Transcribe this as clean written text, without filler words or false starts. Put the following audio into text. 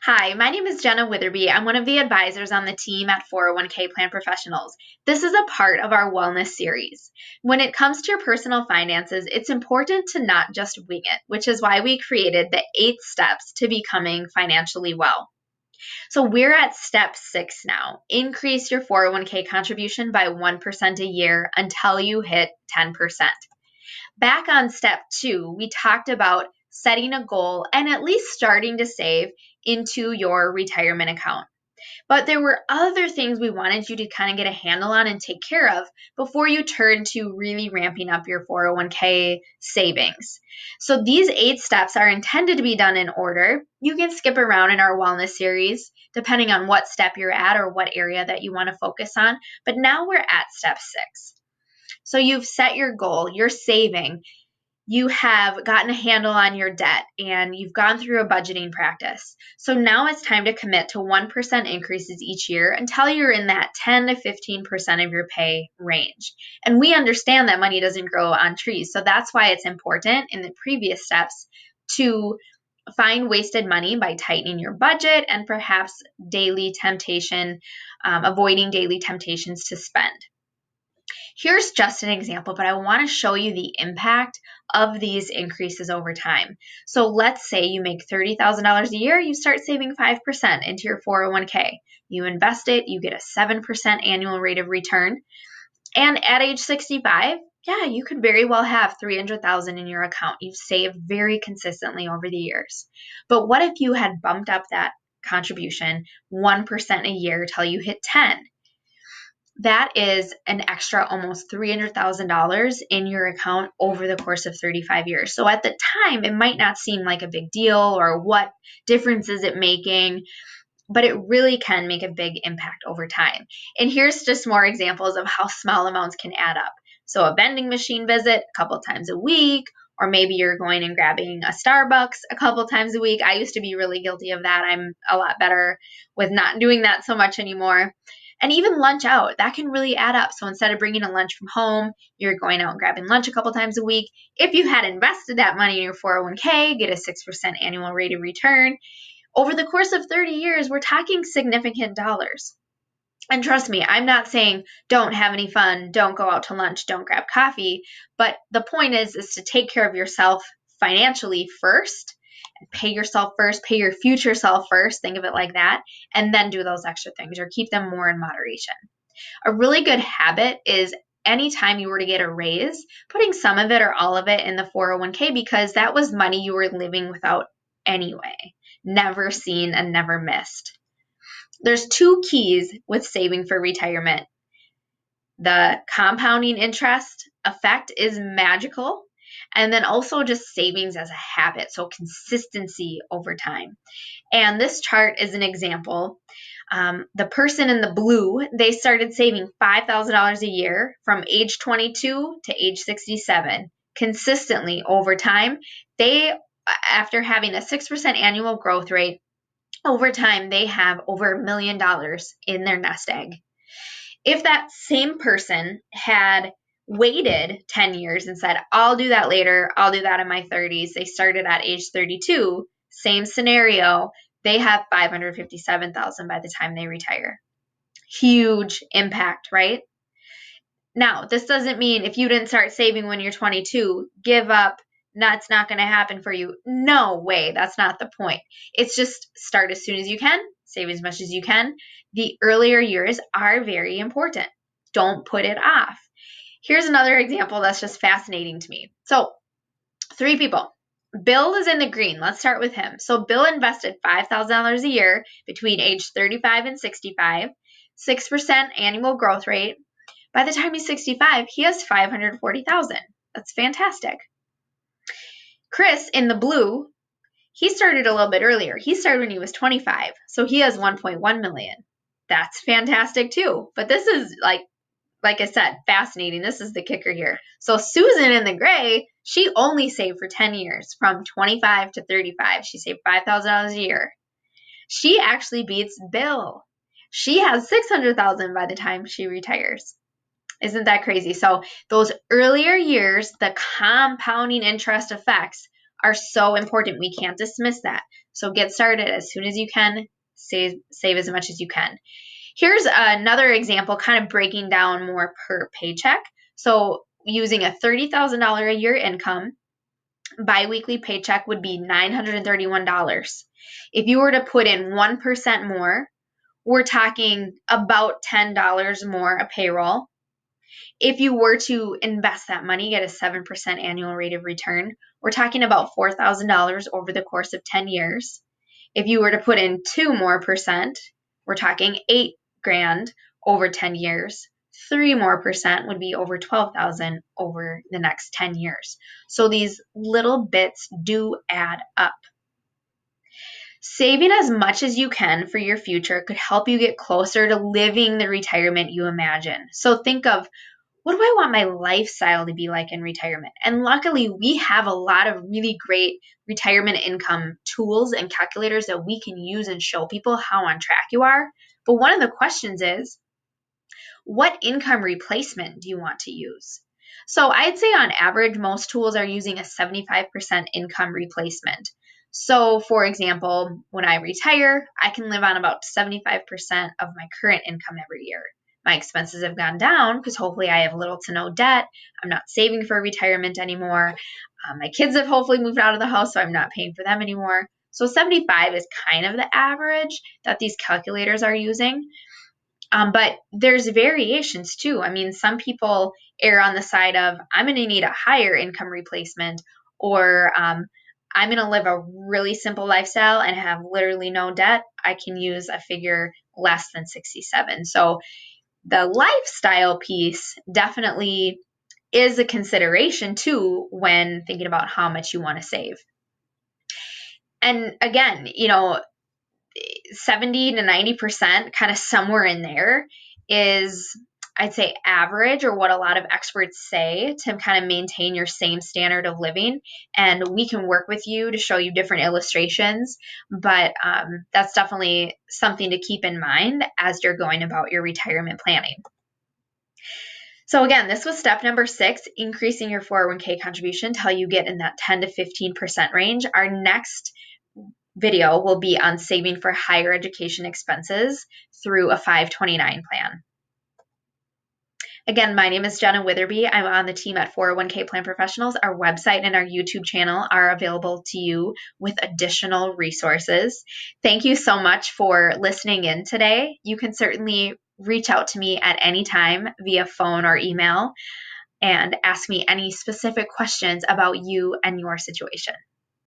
Hi, my name is Jenna Witherbee. I'm one of the advisors on the team at 401k Plan Professionals. This is a part of our wellness series. When it comes to your personal finances, it's important to not just wing it, which is why we created the 8 steps to becoming financially well. So we're at step 6 now. Increase your 401k contribution by 1% a year until you hit 10%. Back on step 2, we talked about setting a goal and at least starting to save into your retirement account. But there were other things we wanted you to kind of get a handle on and take care of before you turn to really ramping up your 401k savings. So these 8 steps are intended to be done in order. You can skip around in our wellness series depending on what step you're at or what area that you want to focus on. But now we're at step 6. So you've set your goal, you're saving, you have gotten a handle on your debt, and you've gone through a budgeting practice. So now it's time to commit to 1% increases each year until you're in that 10 to 15% of your pay range. And we understand that money doesn't grow on trees. So that's why it's important in the previous steps to find wasted money by tightening your budget and perhaps avoiding daily temptations to spend. Here's just an example, but I want to show you the impact of these increases over time. So let's say you make $30,000 a year, you start saving 5% into your 401k. You invest it, you get a 7% annual rate of return. And at age 65, you could very well have $300,000 in your account. You've saved very consistently over the years. But what if you had bumped up that contribution 1% a year till you hit 10? That is an extra almost $300,000 in your account over the course of 35 years. So at the time, it might not seem like a big deal or what difference is it making, but it really can make a big impact over time. And here's just more examples of how small amounts can add up. So a vending machine visit a couple times a week, or maybe you're going and grabbing a Starbucks a couple times a week. I used to be really guilty of that. I'm a lot better with not doing that so much anymore. And even lunch out, that can really add up. So instead of bringing a lunch from home, you're going out and grabbing lunch a couple times a week. If you had invested that money in your 401k, get a 6% annual rate of return, over the course of 30 years, we're talking significant dollars. And trust me, I'm not saying don't have any fun, don't go out to lunch, don't grab coffee. But the point is to take care of yourself financially first. Pay yourself first, pay your future self first, think of it like that, and then do those extra things or keep them more in moderation. A really good habit is anytime you were to get a raise, putting some of it or all of it in the 401k because that was money you were living without anyway. Never seen and never missed. There's 2 keys with saving for retirement. The compounding interest effect is magical. And then also just savings as a habit, so consistency over time. And this chart is an example. The person in the blue, they started saving $5,000 a year from age 22 to age 67, consistently over time. After having a 6% annual growth rate, over time, they have over $1 million in their nest egg. If that same person had waited 10 years and said, I'll do that later, I'll do that in my 30s. They started at age 32, same scenario, they have $557,000 by the time they retire. Huge impact, right? Now, this doesn't mean if you didn't start saving when you're 22, give up, that's not going to happen for you. No way, that's not the point. It's just start as soon as you can, save as much as you can. The earlier years are very important. Don't put it off. Here's another example that's just fascinating to me. So 3 people. Bill is in the green. Let's start with him. So Bill invested $5,000 a year between age 35 and 65, 6% annual growth rate. By the time he's 65, he has $540,000. That's fantastic. Chris in the blue, he started a little bit earlier. He started when he was 25, so he has $1.1 million. That's fantastic too. But this is like I said, fascinating. This is the kicker here. So Susan in the gray, she only saved for 10 years from 25 to 35. She saved $5,000 a year. She actually beats Bill. She has $600,000 by the time she retires. Isn't that crazy? So those earlier years, the compounding interest effects are so important. We can't dismiss that. So get started as soon as you can, save as much as you can. Here's another example, kind of breaking down more per paycheck. So using a $30,000 a year income, biweekly paycheck would be $931. If you were to put in 1% more, we're talking about $10 more a payroll. If you were to invest that money, get a 7% annual rate of return, we're talking about $4,000 over the course of 10 years. If you were to put in 2% more, we're talking $8,000 over 10 years. 3% more would be over $12,000 over the next 10 years. So these little bits do add up. Saving as much as you can for your future could help you get closer to living the retirement you imagine. So think of, what do I want my lifestyle to be like in retirement? And luckily, we have a lot of really great retirement income tools and calculators that we can use and show people how on track you are. But one of the questions is, what income replacement do you want to use? So I'd say on average, most tools are using a 75% income replacement. So for example, when I retire, I can live on about 75% of my current income every year. My expenses have gone down because hopefully I have little to no debt. I'm not saving for retirement anymore. My kids have hopefully moved out of the house, so I'm not paying for them anymore. So 75 is kind of the average that these calculators are using. But there's variations too. I mean, some people err on the side of, I'm going to need a higher income replacement, or I'm going to live a really simple lifestyle and have literally no debt. I can use a figure less than 67. So the lifestyle piece definitely is a consideration too when thinking about how much you want to save. And again, 70 to 90%, kind of somewhere in there, is, I'd say, average, or what a lot of experts say to kind of maintain your same standard of living. And we can work with you to show you different illustrations, but that's definitely something to keep in mind as you're going about your retirement planning. So again, this was step number 6, increasing your 401k contribution until you get in that 10 to 15% range. Our next video will be on saving for higher education expenses through a 529 plan. Again, my name is Jenna Witherbee. I'm on the team at 401k Plan Professionals. Our website and our YouTube channel are available to you with additional resources. Thank you so much for listening in today. You can certainly reach out to me at any time via phone or email and ask me any specific questions about you and your situation.